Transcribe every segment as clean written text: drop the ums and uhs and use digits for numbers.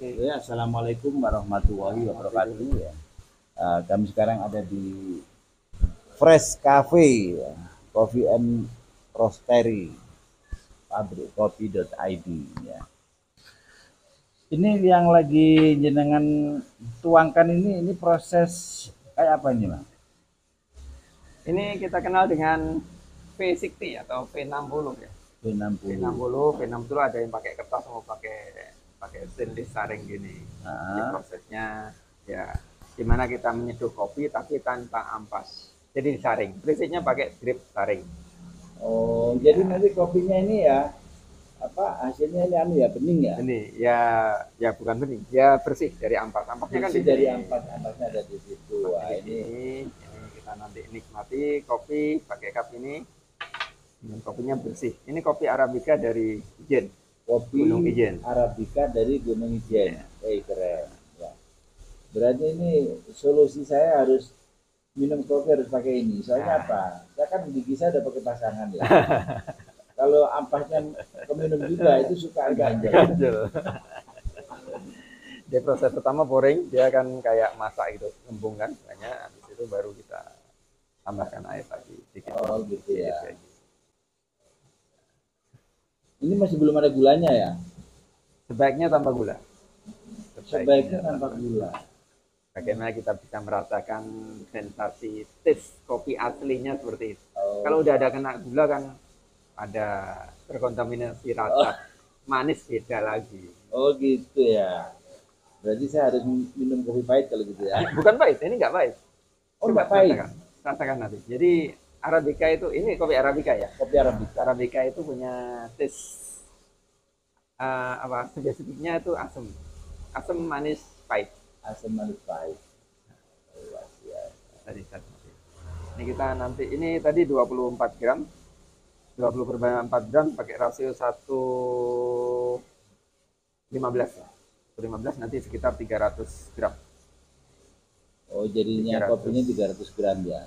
Oke. Ya, assalamualaikum warahmatullahi wabarakatuh. Ya. Kami sekarang ada di Fresh Cafe, ya. Coffee and Roastery, pabrik kopi.id. Ya. Ini yang lagi jenengan tuangkan ini proses kayak apa ini, Bang? Ini kita kenal dengan V60 atau V60 ya. B60. V60, V60 ada yang pakai kertas mau pakai pakai stainless saring gini. Jadi Ah, prosesnya ya gimana kita menyeduh kopi tapi tanpa ampas. Jadi disaring. Prinsipnya pakai drip saring. oh, jadi Ya, nanti kopinya ini ya apa hasilnya ini anu ya bening ya? ini ya ya bukan bening, ya bersih dari ampas. Ampasnya kan Bersih di dari sini. ampas-ampasnya ada di situ. Ampasnya Wah, di ini sini. Ini kita nanti nikmati kopi pakai cup ini. Dan kopinya bersih. Ini kopi Arabica dari Ijen, kopi Gunung Ijen. Arabica dari Gunung Ijen. Ya. Keren. Ya. Berarti ini solusi saya harus minum kopi harus pakai ini. Soalnya Nah, apa? Saya kan gigi saya udah pakai pasangan ya. Kalau ampasnya keminum juga itu suka ganjel. ganjel. Dia proses pertama pouring, dia akan kayak masak gitu, ngembung kan, banyak. Habis itu baru kita tambahkan air lagi, sedikit Oh demi gitu sedikit ya. kayak gitu. Ini masih belum ada gulanya ya? Sebaiknya tambah gula. Sebaiknya Sebaiknya tanpa tambah gula. gula. Bagaimana kita bisa merasakan sensasi taste kopi aslinya seperti itu. Oh, Kalau udah ada kena gula kan ada terkontaminasi oh, rasa manis beda lagi. oh gitu ya. Berarti saya harus minum kopi pahit kalau gitu ya. Bukan pahit, ini nggak pahit. Oh Coba nggak pahit. rasakan, rasakan nanti. Jadi Arabica itu, ini kopi Arabica ya. Kopi Arabica. Arabica itu punya taste apa spesifiknya itu asam, asam manis pahit. Asam manis pahit. Luar biasa. Tadi satu. Ini kita nanti ini tadi 24 gram, 20 per 4 gram pakai rasio 1,15 ya. 15 nanti sekitar 300 gram. Oh, jadinya 300. kopinya 300 gram ya.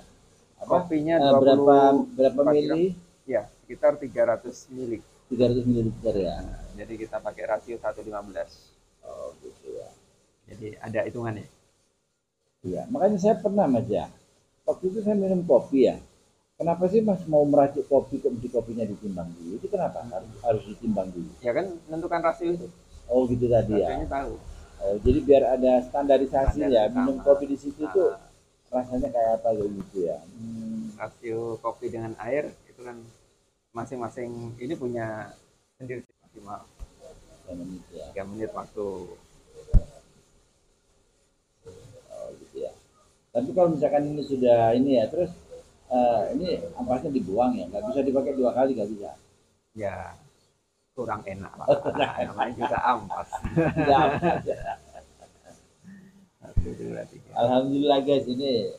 Apa? Kopinya Berapa 24 gram. mili? Ya, sekitar 300 mili. 300 mililiter ya. Jadi kita pakai rasio 1,15. Oh, gitu ya. Jadi ada hitungannya. Iya, makanya saya pernah Mas ya. Waktu itu saya minum kopi ya. Kenapa sih Mas mau meracik kopi kok mesti kopinya ditimbang dulu? Itu kenapa? Harus ditimbang dulu. Ya kan menentukan rasio itu. Oh, gitu tadi ya. Rasionya tahu. Oh, jadi biar ada standarisasi Standar ya. sama. Minum kopi di situ tuh Nah, rasanya kayak apa gitu ya. rasio kopi dengan air itu kan masing-masing ini punya sendiri maksimal Ya. 3 menit waktu. Oh, gitu ya. Tapi kalau misalkan ini sudah ini ya, terus ini ampasnya dibuang ya, nggak bisa dipakai dua kali, nggak bisa. Ya kurang enak lah. Oh, kurang enak. Namanya juga ampas. Tidak ampas ya. 1, 2, 3. Alhamdulillah guys, ini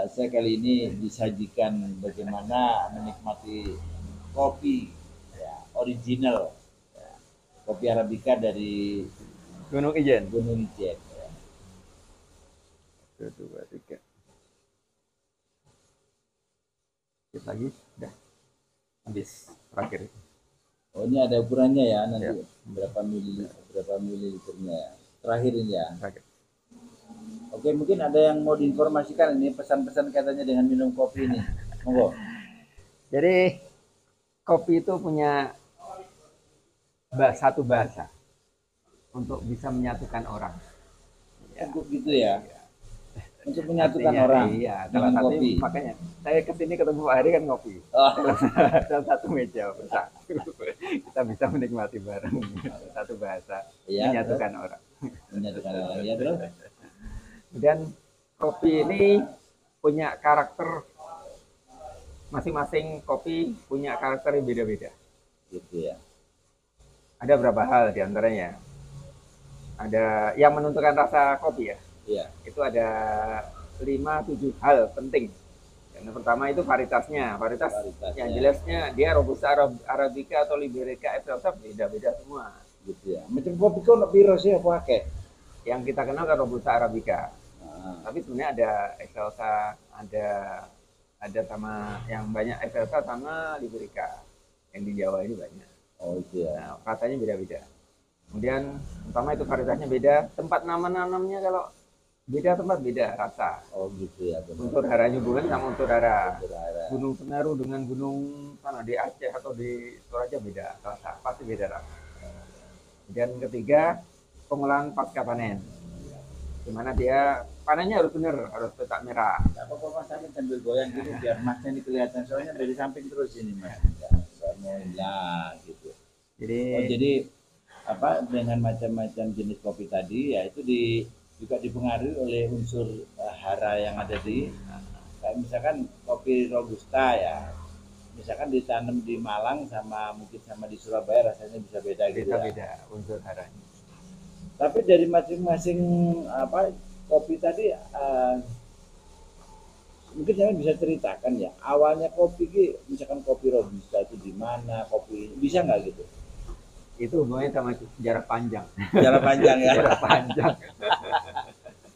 saya kali ini disajikan bagaimana menikmati kopi ya, original ya, kopi Arabica dari Gunung Ijen. Gunung Ijen. Ya. 1, 2, 3. Sedikit lagi, udah habis terakhir. Oh ini ada ukurannya ya nanti Ya, berapa mililiternya ya. Terakhir ini ya. terakhir. Oke, mungkin ada yang mau diinformasikan ini pesan-pesan katanya dengan minum kopi ini. Monggo. Jadi kopi itu punya satu bahasa untuk bisa menyatukan orang. Ya. Untuk gitu ya. Untuk menyatukan Artinya, orang iya, salah dengan satu kopi. makanya saya kesini ketemu Pak Hari kan ngopi. Oh, Dalam satu meja besar. Kita bisa menikmati bareng satu bahasa iya, menyatukan orang. menyatukan orang ya terus. Kemudian kopi ini punya karakter masing-masing kopi punya karakter yang beda-beda. Gitu ya. Ada beberapa hal diantaranya. Ada yang menentukan rasa kopi ya. Iya. Itu ada 5-7 hal penting. Yang pertama itu varietasnya. Varietas yang jelasnya dia Robusta Arabica atau Liberica Excelsa beda-beda semua. Gitu ya. Macam kopi kok lebih rosé apa akeh? Yang kita kenal kan Robusta Arabica. Nah, Tapi sebenarnya ada Excelsa, ada sama yang banyak Excelsa sama Liberica. Yang di Jawa ini banyak. oh itu ya. Nah, rasanya beda-beda. Kemudian pertama itu varietasnya beda, tempat nama nanamnya kalau beda tempat beda rasa. Oh gitu ya. Unsur haranya hubungan sama unsur hara. Unsur hara. Gunung Semeru dengan gunung sana di Aceh atau di Toraja beda rasa, pasti beda rasa. Kemudian ketiga, pengolahan pasca panen. Dimana dia panennya harus benar, harus petak merah. Apa Mas Amin sambil goyang gitu biar masnya ini kelihatan, soalnya dari samping terus ini Mas. Ya gitu. Jadi apa dengan macam-macam jenis kopi tadi ya itu juga dipengaruhi oleh unsur hara yang ada di kayak misalkan kopi robusta ya. Misalkan ditanam di Malang sama mungkin sama di Surabaya rasanya bisa beda gitu ya. Beda unsur haranya. Tapi dari masing-masing apa kopi tadi mungkin saya bisa ceritakan ya awalnya kopi misalkan kopi robusta itu di mana, kopi bisa nggak gitu? Itu hubungannya sama sejarah panjang. Sejarah panjang ya. Sejarah panjang.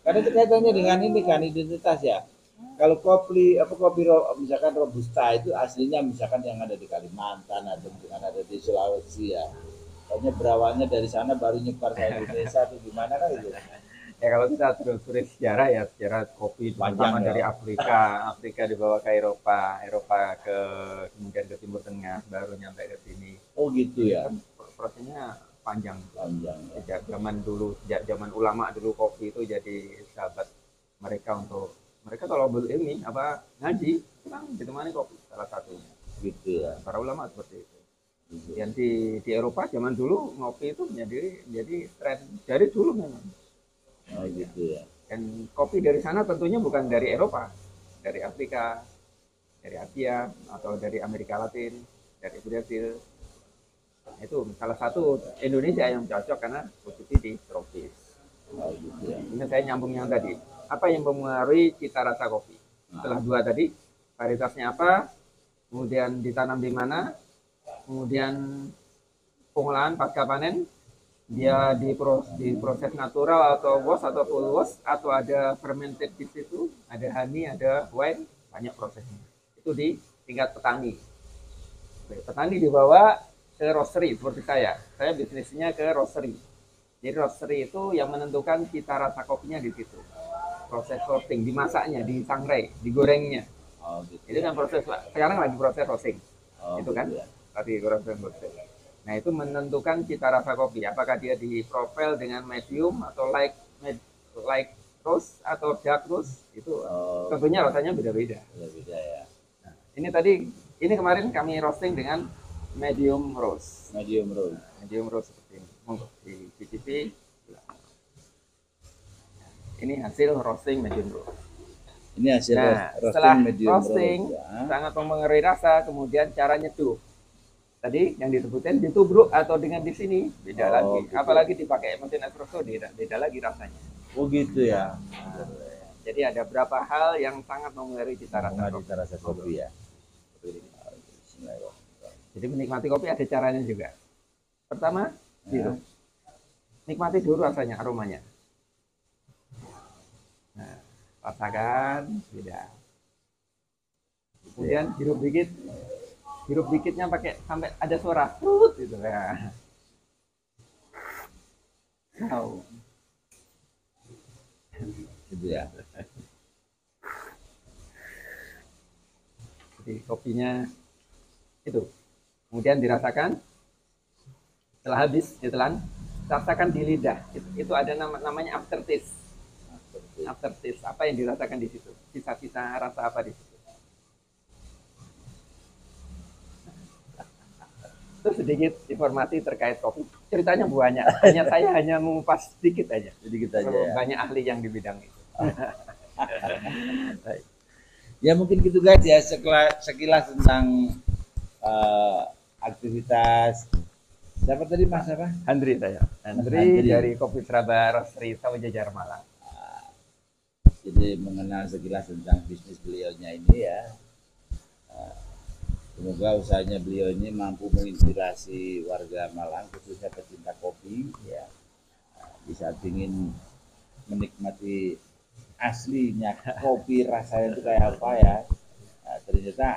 Karena itu kaitannya dengan ini kan identitas ya. Kalau kopi misalkan robusta itu aslinya misalkan yang ada di Kalimantan atau yang ada di Sulawesi ya. Pokoknya berawalnya dari sana baru nyebar ke Indonesia atau gimana kan itu. Ya kalau kita terus sejarah ya sejarah kopi terutama dari Afrika dibawa ke Eropa ke kemudian ke Timur Tengah baru nyampe ke sini. Oh gitu ya. Prosesnya panjang. Ya. Sejak zaman ulama dulu kopi itu jadi sahabat mereka kalau berilmi apa ngaji kan ditemani kopi salah satunya. Gitu ya. Para ulama seperti itu. Yang di Eropa zaman dulu ngopi itu jadi tren dari dulu memang. Oh gitu ya. Dan kopi dari sana tentunya bukan dari Eropa, dari Afrika, dari Asia atau dari Amerika Latin, dari Brasil. Itu salah satu Indonesia yang cocok karena posisi di tropis. Oh gitu ya. Ini saya nyambung yang tadi. Apa yang mempengaruhi cita rasa kopi? Setelah dua tadi, varietasnya apa, kemudian ditanam di mana, kemudian pengolahan pasca panen, dia diproses natural atau wash atau full wash atau ada fermented di situ, ada honey, ada wine, banyak prosesnya. Itu di tingkat petani. Petani dibawa ke roastery seperti saya. Saya bisnisnya ke roastery. Jadi roastery itu yang menentukan cita rasa kopinya di situ. Proses roasting, dimasaknya, disangrai, digorengnya. Oh, gitu. Itu kan proses sekarang lagi proses roasting. Oh, itu kan gitu ya. tadi proses roasting. Nah, itu menentukan cita rasa kopi. Apakah dia di profile dengan medium atau light roast atau dark roast itu tentunya rasanya beda-beda. Beda-beda ya. Nah, ini kemarin kami roasting dengan medium roast. Medium roast Seperti ini. Monggo di CCP. Ini hasil roasting medium roast. Ini hasil setelah medium roasting roast, ya. sangat mempengaruhi rasa, kemudian cara nyeduh. Tadi yang disebutin ditubruk atau dengan di sini beda lagi. Gitu. Apalagi dipakai mesin espresso beda lagi rasanya. Oh gitu ya. Nah, jadi ada beberapa hal yang sangat mempengaruhi cita rasa kopi ya. Jadi menikmati kopi ada caranya juga. Pertama, nikmati dulu rasanya, aromanya. Nah, rasakan beda. Kemudian hirup dikitnya pakai sampai ada suara frut gitu ya. Wow. Gitu ya. Jadi kopinya itu. Kemudian dirasakan setelah habis ditelan, rasakan di lidah. Itu ada namanya aftertaste. Aftertaste. Apa yang dirasakan di situ? Sisa-sisa rasa apa di situ? Itu sedikit informasi terkait kopi. Ceritanya banyak. Saya hanya mengupas sedikit aja. Ya. Banyak ahli yang di bidang itu. Ya mungkin gitu guys ya sekilas tentang aktivitas. Siapa tadi Mas apa? Handri saya. Handri dari Kopi Surabaya Roastery Sawajajar Malang. Jadi mengenal sekilas tentang bisnis beliaunya ini ya. Semoga usahanya beliau ini mampu menginspirasi warga Malang khususnya pecinta kopi ya. Di saat ingin menikmati aslinya kopi rasanya itu kayak apa ya. Nah, ternyata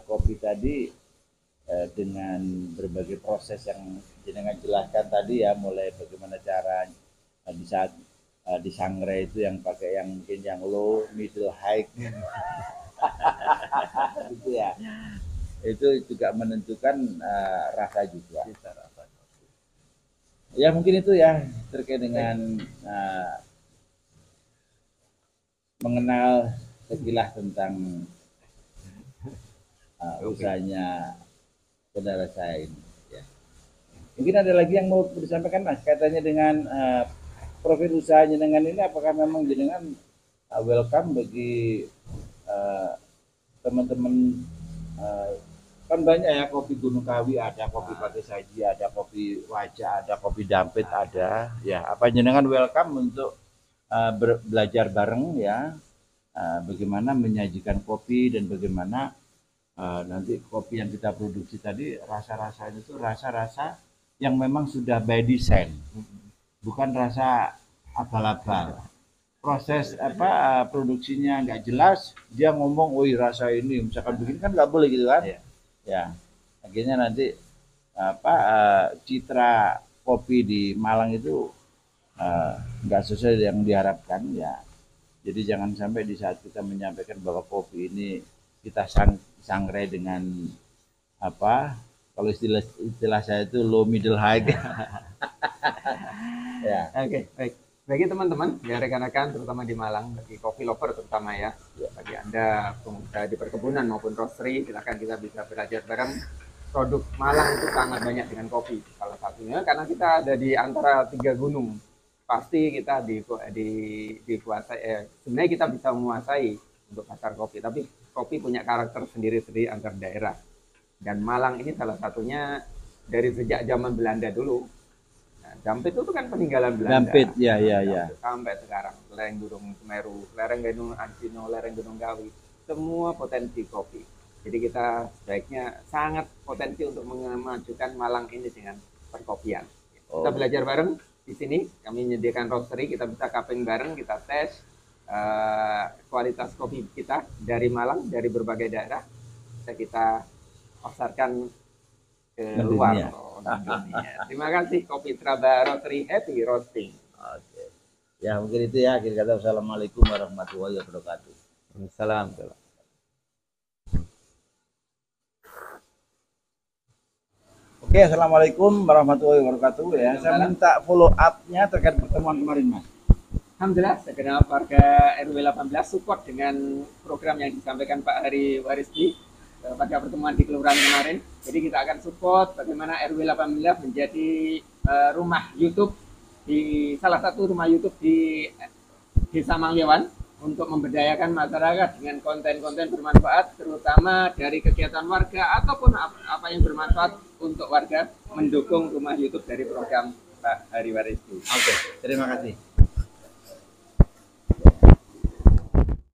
kopi tadi dengan berbagai proses yang jenengan jelaskan tadi ya, mulai bagaimana cara di saat di sangrai itu yang pakai yang mungkin yang low, middle, high gitu ya. Itu juga menentukan rasa juga. Ya mungkin itu ya terkait dengan mengenal sekilas tentang usahanya saudara saya ini. Ya. Mungkin ada lagi yang mau disampaikan Mas, katanya dengan profil usaha jenengan ini, apakah memang jenengan welcome bagi teman-teman, kan banyak ya, kopi Gunung Kawi ada, kopi Pakai Saji ada, kopi Wajah ada, kopi Dampit ada, ya apa jenengan welcome untuk belajar bareng ya, bagaimana menyajikan kopi dan bagaimana nanti kopi yang kita produksi tadi rasa-rasanya itu rasa-rasa yang memang sudah by design, bukan rasa abal-abal. Proses produksinya nggak jelas, dia ngomong, woi rasa ini misalkan begini, kan nggak boleh gitu kan? Ya, akhirnya nanti citra kopi di Malang itu nggak sesuai yang diharapkan ya. Jadi jangan sampai di saat kita menyampaikan bahwa kopi ini kita sangrai dengan kalau istilah saya itu low middle high. Ya. Oke, baik. Bagi teman-teman, ya rekan-rekan terutama di Malang, bagi coffee lover terutama ya, bagi Anda pengusaha di perkebunan maupun roastery, silakan kita bisa belajar bareng. Produk Malang itu sangat banyak dengan kopi. Salah satunya karena kita ada di antara 3 gunung. Pasti kita dikuasai, sebenarnya kita bisa menguasai untuk pasar kopi, tapi kopi punya karakter sendiri-sendiri antar daerah. Dan Malang ini salah satunya dari sejak zaman Belanda dulu. Dampit itu kan peninggalan Belanda. Dampit, ya. Sampai sekarang, lereng Gunung Semeru, lereng Gunung Arjuna, lereng Gunung Kawi, semua potensi kopi. Jadi kita sebaiknya sangat potensi untuk memajukan Malang ini dengan perkopian. Kita belajar bareng di sini. Kami menyediakan roastery, kita bisa cupping bareng, kita tes kualitas kopi kita dari Malang, dari berbagai daerah. Bisa kita pasarkan ke luar. Terima kasih Kopi Traba Roastery, happy roasting. Oke. Ya mungkin itu ya, akhir kata wassalamualaikum warahmatullahi wabarakatuh. Waalaikumsalam. Oke, assalamualaikum warahmatullahi wabarakatuh ya. Saya minta follow up-nya terkait pertemuan kemarin Mas. Alhamdulillah, segenap warga RW 18 support dengan program yang disampaikan Pak Hari Warisdi pada pertemuan di Kelurahan kemarin. Jadi kita akan support bagaimana RW 18 menjadi rumah YouTube, di salah satu rumah YouTube di Desa Manglewan, untuk memberdayakan masyarakat dengan konten-konten bermanfaat, terutama dari kegiatan warga ataupun apa yang bermanfaat untuk warga, mendukung rumah YouTube dari program Pak Hari Warisdi. Oke, terima kasih.